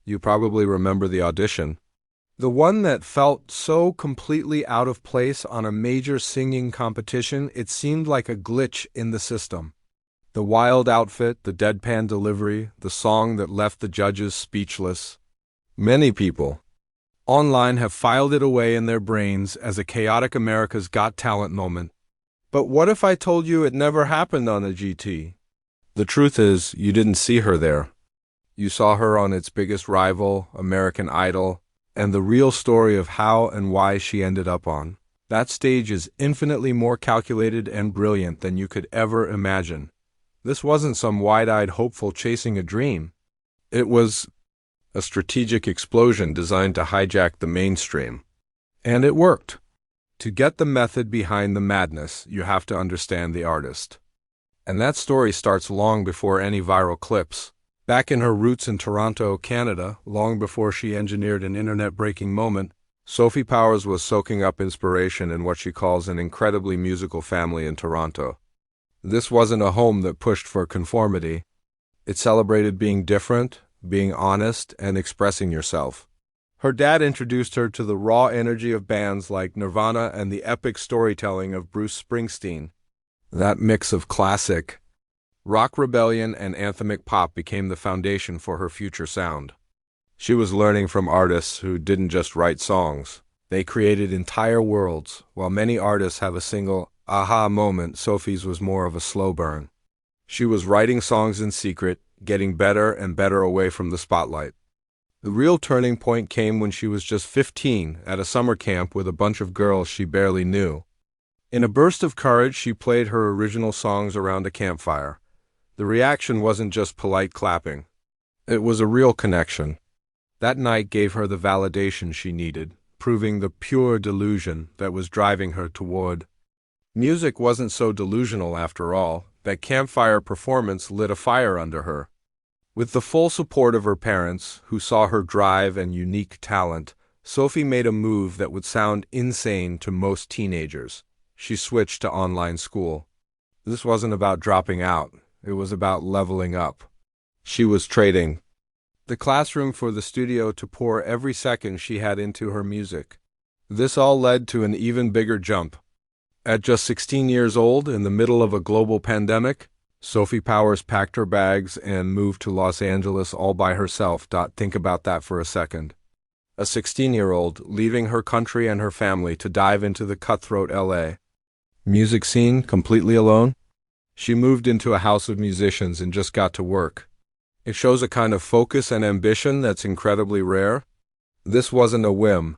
You probably remember the audition. The one that felt so completely out of place on a major singing competition, it seemed like a glitch in the system. The wild outfit, the deadpan delivery, the song that left the judges speechless. Many people online have filed it away in their brains as a chaotic America's Got Talent moment. But what if I told you it never happened on the GT? The truth is, you didn't see her there. You saw her on its biggest rival, American Idol, and the real story of how and why she ended up on that stage is infinitely more calculated and brilliant than you could ever imagine. This wasn't some wide-eyed hopeful chasing a dream. It was a strategic explosion designed to hijack the mainstream. And it worked. To get the method behind the madness, you have to understand the artist. And that story starts long before any viral clips. Back in her roots in Toronto, Canada, long before she engineered an internet-breaking moment, Sophie Powers was soaking up inspiration in what she calls an incredibly musical family in Toronto. This wasn't a home that pushed for conformity. It celebrated being different, being honest, and expressing yourself. Her dad introduced her to the raw energy of bands like Nirvana and the epic storytelling of Bruce Springsteen. That mix of classic rock rebellion and anthemic pop became the foundation for her future sound. She was learning from artists who didn't just write songs. They created entire worlds. While many artists have a single aha moment, Sophie's was more of a slow burn. She was writing songs in secret, getting better and better away from the spotlight. The real turning point came when she was just 15 at a summer camp with a bunch of girls she barely knew. In a burst of courage, she played her original songs around a campfire. The reaction wasn't just polite clapping. It was a real connection. That night gave her the validation she needed, proving the pure delusion that was driving her toward. Music wasn't so delusional after all. That campfire performance lit a fire under her. With the full support of her parents, who saw her drive and unique talent, Sophie made a move that would sound insane to most teenagers. She switched to online school. This wasn't about dropping out. It was about leveling up. She was trading the classroom for the studio to pour every second she had into her music. This all led to an even bigger jump. At just 16 years old, in the middle of a global pandemic, Sophie Powers packed her bags and moved to Los Angeles all by herself. Think about that for a second. A 16-year-old leaving her country and her family to dive into the cutthroat LA music scene completely alone. She moved into a house of musicians and just got to work. It shows a kind of focus and ambition that's incredibly rare. This wasn't a whim.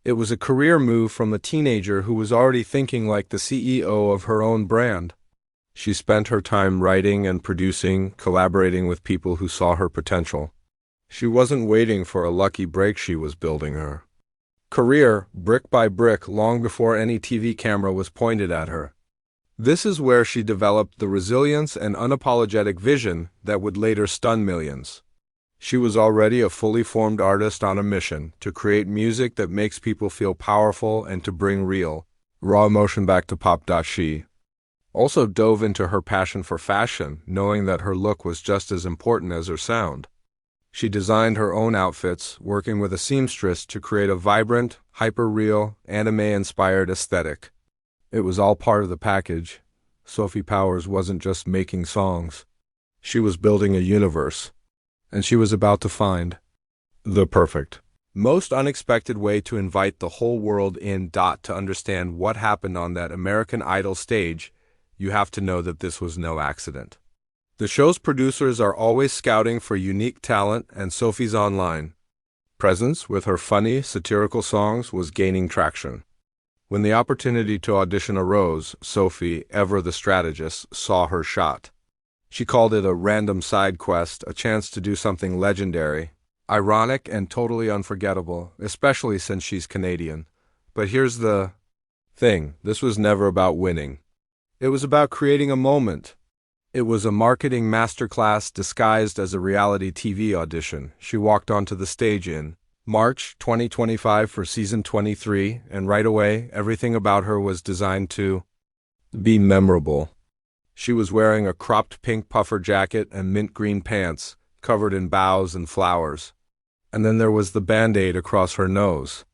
It was a career move from a teenager who was already thinking like the CEO of her own brand. She spent her time writing and producing, collaborating with people who saw her potential. She wasn't waiting for a lucky break, she was building her career, brick by brick, long before any TV camera was pointed at her. This is where she developed the resilience and unapologetic vision that would later stun millions. She was already a fully formed artist on a mission to create music that makes people feel powerful and to bring real, raw emotion back to pop. She also dove into her passion for fashion, knowing that her look was just as important as her sound. She designed her own outfits, working with a seamstress to create a vibrant, hyper-real, anime-inspired aesthetic. It was all part of the package. Sophie Powers wasn't just making songs. She was building a universe. And she was about to find the perfect, most unexpected way to invite the whole world in. To understand what happened on that American Idol stage, you have to know that this was no accident. The show's producers are always scouting for unique talent, and Sophie's online presence with her funny, satirical songs was gaining traction. When the opportunity to audition arose, Sophie, ever the strategist, saw her shot. She called it a random side quest, a chance to do something legendary, ironic and totally unforgettable, especially since she's Canadian. But here's the thing, this was never about winning. It was about creating a moment. It was a marketing masterclass disguised as a reality TV audition. She walked onto the stage in March 2025 for season 23, and right away, everything about her was designed to be memorable. She was wearing a cropped pink puffer jacket and mint green pants, covered in boughs and flowers. And then there was the band-aid across her nose.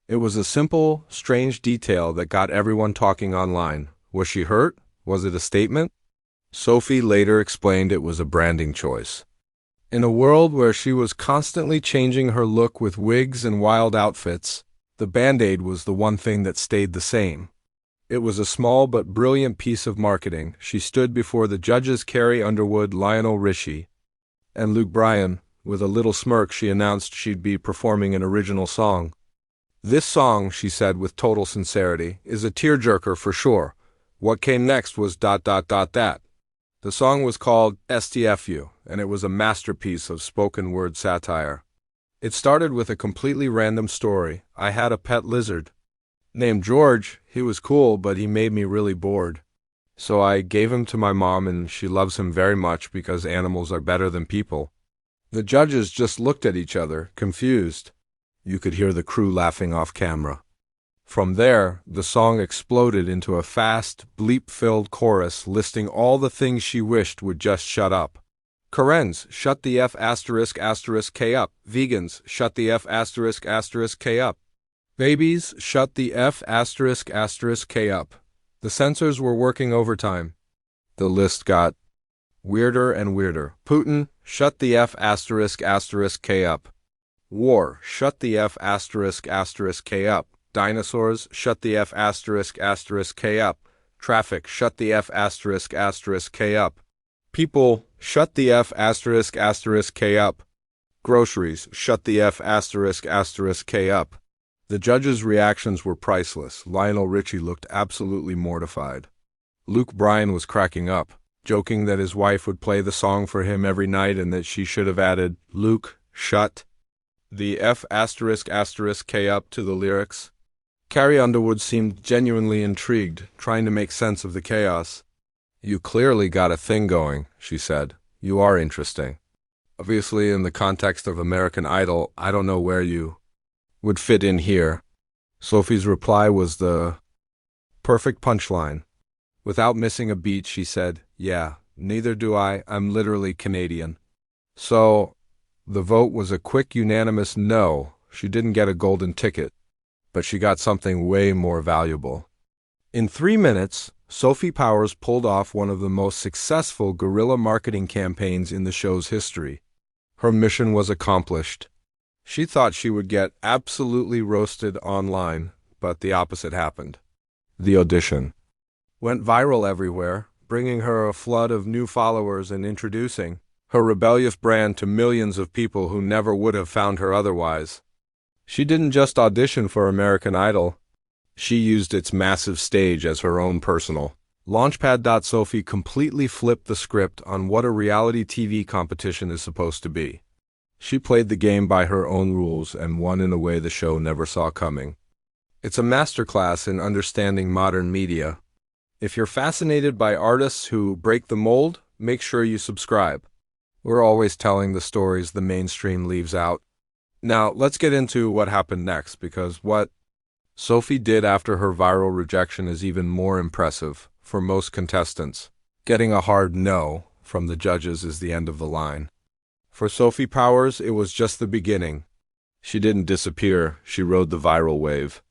It was a simple, strange detail that got everyone talking online. Was she hurt? Was it a statement? Sophie later explained it was a branding choice. In a world where she was constantly changing her look with wigs and wild outfits, the band-aid was the one thing that stayed the same. It was a small but brilliant piece of marketing. She stood before the judges Carrie Underwood, Lionel Richie, and Luke Bryan. With a little smirk, she announced she'd be performing an original song. "This song," she said with total sincerity, "is a tearjerker for sure. What came next was ... that. The song was called STFU, and it was a masterpiece of spoken word satire. It started with a completely random story. I had a pet lizard named George. He was cool, but he made me really bored. So I gave him to my mom, and she loves him very much because animals are better than people." The judges just looked at each other, confused. You could hear the crew laughing off camera. From there, the song exploded into a fast, bleep-filled chorus listing all the things she wished would just shut up. Karens, shut the F*** K up. Vegans, shut the F*** K up. Babies, shut the F*** K up. The censors were working overtime. The list got weirder and weirder. Putin, shut the F*** K up. War, shut the F*** K up. Dinosaurs, shut the F*** K up. Traffic, shut the F*** K up. People, shut the F*** K up. Groceries, shut the F*** K up. The judges' reactions were priceless. Lionel Richie looked absolutely mortified. Luke Bryan was cracking up, joking that his wife would play the song for him every night and that she should have added, "Luke, shut the F*** K up" to the lyrics. Carrie Underwood seemed genuinely intrigued, trying to make sense of the chaos. "You clearly got a thing going," she said. "You are interesting. Obviously, in the context of American Idol, I don't know where you would fit in here." Sophie's reply was the perfect punchline. Without missing a beat, she said, "Yeah, neither do I. I'm literally Canadian." So, the vote was a quick, unanimous no. She didn't get a golden ticket, but she got something way more valuable. In 3 minutes, Sophie Powers pulled off one of the most successful guerrilla marketing campaigns in the show's history. Her mission was accomplished. She thought she would get absolutely roasted online, but the opposite happened. The audition went viral everywhere, bringing her a flood of new followers and introducing her rebellious brand to millions of people who never would have found her otherwise. She didn't just audition for American Idol. She used its massive stage as her own personal launchpad. Sophie completely flipped the script on what a reality TV competition is supposed to be. She played the game by her own rules and won in a way the show never saw coming. It's a masterclass in understanding modern media. If you're fascinated by artists who break the mold, make sure you subscribe. We're always telling the stories the mainstream leaves out. Now, let's get into what happened next, because what Sophie did after her viral rejection is even more impressive for most contestants. Getting a hard no from the judges is the end of the line. For Sophie Powers, it was just the beginning. She didn't disappear, she rode the viral wave.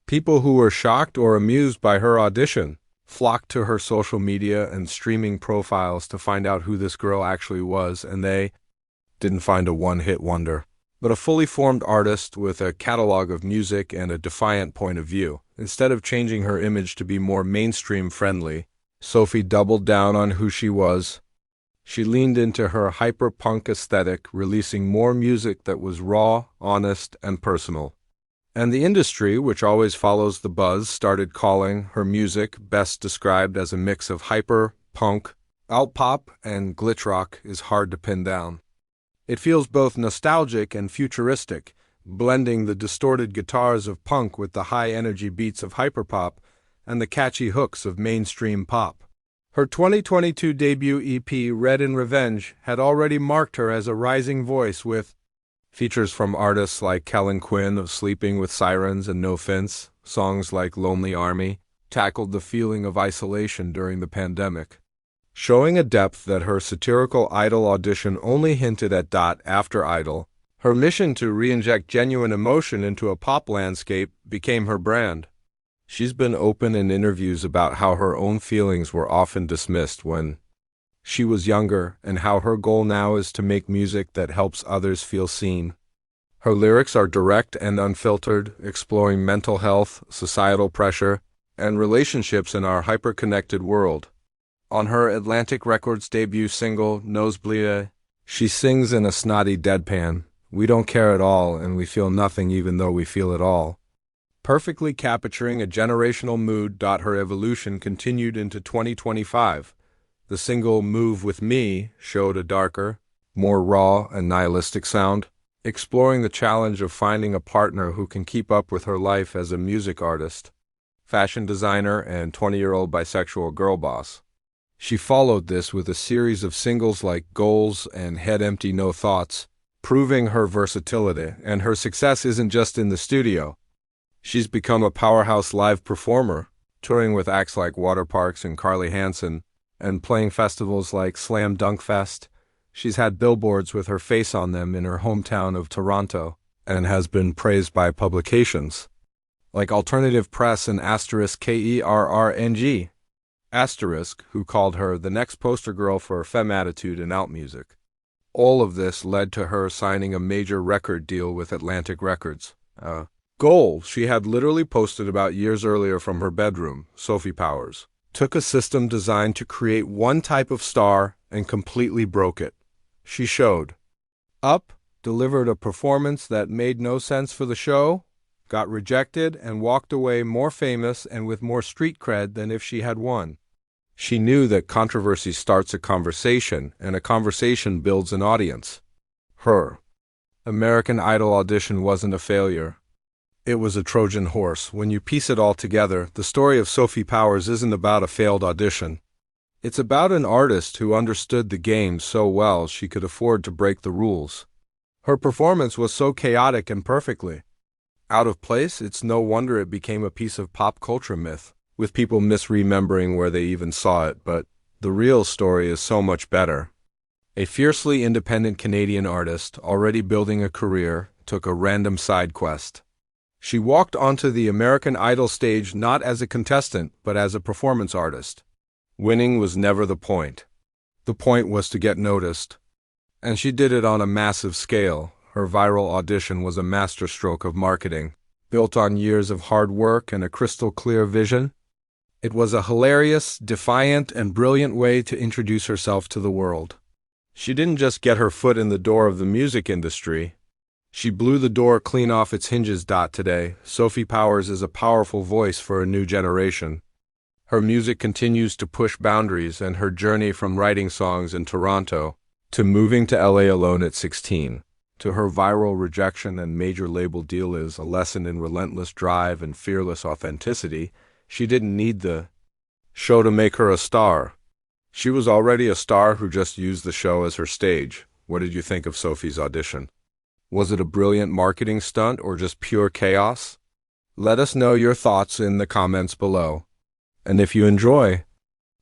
People who were shocked or amused by her audition flocked to her social media and streaming profiles to find out who this girl actually was, and they didn't find a one-hit wonder, but a fully formed artist with a catalog of music and a defiant point of view. Instead of changing her image to be more mainstream-friendly, Sophie doubled down on who she was. She leaned into her hyper-punk aesthetic, releasing more music that was raw, honest, and personal. And the industry, which always follows the buzz, started calling her music, best described as a mix of hyper, punk, alt-pop, and glitch rock, is hard to pin down. It feels both nostalgic and futuristic, blending the distorted guitars of punk with the high-energy beats of hyperpop and the catchy hooks of mainstream pop. Her 2022 debut EP, Red in Revenge, had already marked her as a rising voice with features from artists like Kellen Quinn of Sleeping with Sirens and No Fence. Songs like Lonely Army tackled the feeling of isolation during the pandemic, showing a depth that her satirical Idol audition only hinted at. After Idol, Her mission to re-inject genuine emotion into a pop landscape became her brand. She's been open in interviews about how her own feelings were often dismissed when she was younger and how her goal now is to make music that helps others feel seen. Her lyrics are direct and unfiltered, exploring mental health, societal pressure, and relationships in our hyper-connected world. On her Atlantic Records debut single, Nosebleed, she sings in a snotty deadpan, "We don't care at all, and we feel nothing even though we feel it all," perfectly capturing a generational mood. Her evolution continued into 2025. The single Move With Me showed a darker, more raw and nihilistic sound, exploring the challenge of finding a partner who can keep up with her life as a music artist, fashion designer, and 20-year-old bisexual girl boss. She followed this with a series of singles like Goals and Head Empty No Thoughts, proving her versatility, and her success isn't just in the studio. She's become a powerhouse live performer, touring with acts like Waterparks and Carly Hansen, and playing festivals like Slam Dunk Fest. She's had billboards with her face on them in her hometown of Toronto, and has been praised by publications like Alternative Press and *KERRNG. Asterisk, who called her the next poster girl for femme attitude in out music. All of this led to her signing a major record deal with Atlantic Records. Goal she had literally posted about years earlier from her bedroom. Sophie Powers took a system designed to create one type of star and completely broke it. She showed up, delivered a performance that made no sense for the show, got rejected, and walked away more famous and with more street cred than if she had won. She knew that controversy starts a conversation, and a conversation builds an audience. Her American Idol audition wasn't a failure. It was a Trojan horse. When you piece it all together, the story of Sophie Powers isn't about a failed audition. It's about an artist who understood the game so well she could afford to break the rules. Her performance was so chaotic and perfectly out of place, it's no wonder it became a piece of pop culture myth, with people misremembering where they even saw it. But the real story is so much better. A fiercely independent Canadian artist, already building a career, took a random side quest. She walked onto the American Idol stage not as a contestant, but as a performance artist. Winning was never the point. The point was to get noticed. And she did it on a massive scale. Her viral audition was a masterstroke of marketing, built on years of hard work and a crystal-clear vision. It was a hilarious, defiant, and brilliant way to introduce herself to the world. She didn't just get her foot in the door of the music industry. She blew the door clean off its hinges. Today, Sophie Powers is a powerful voice for a new generation. Her music continues to push boundaries, and her journey from writing songs in Toronto to moving to LA alone at 16, to her viral rejection and major label deal is a lesson in relentless drive and fearless authenticity. She didn't need the show to make her a star. She was already a star who just used the show as her stage. What did you think of Sophie's audition? Was it a brilliant marketing stunt or just pure chaos? Let us know your thoughts in the comments below. And if you enjoy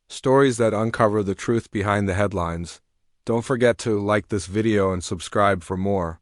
stories that uncover the truth behind the headlines, don't forget to like this video and subscribe for more.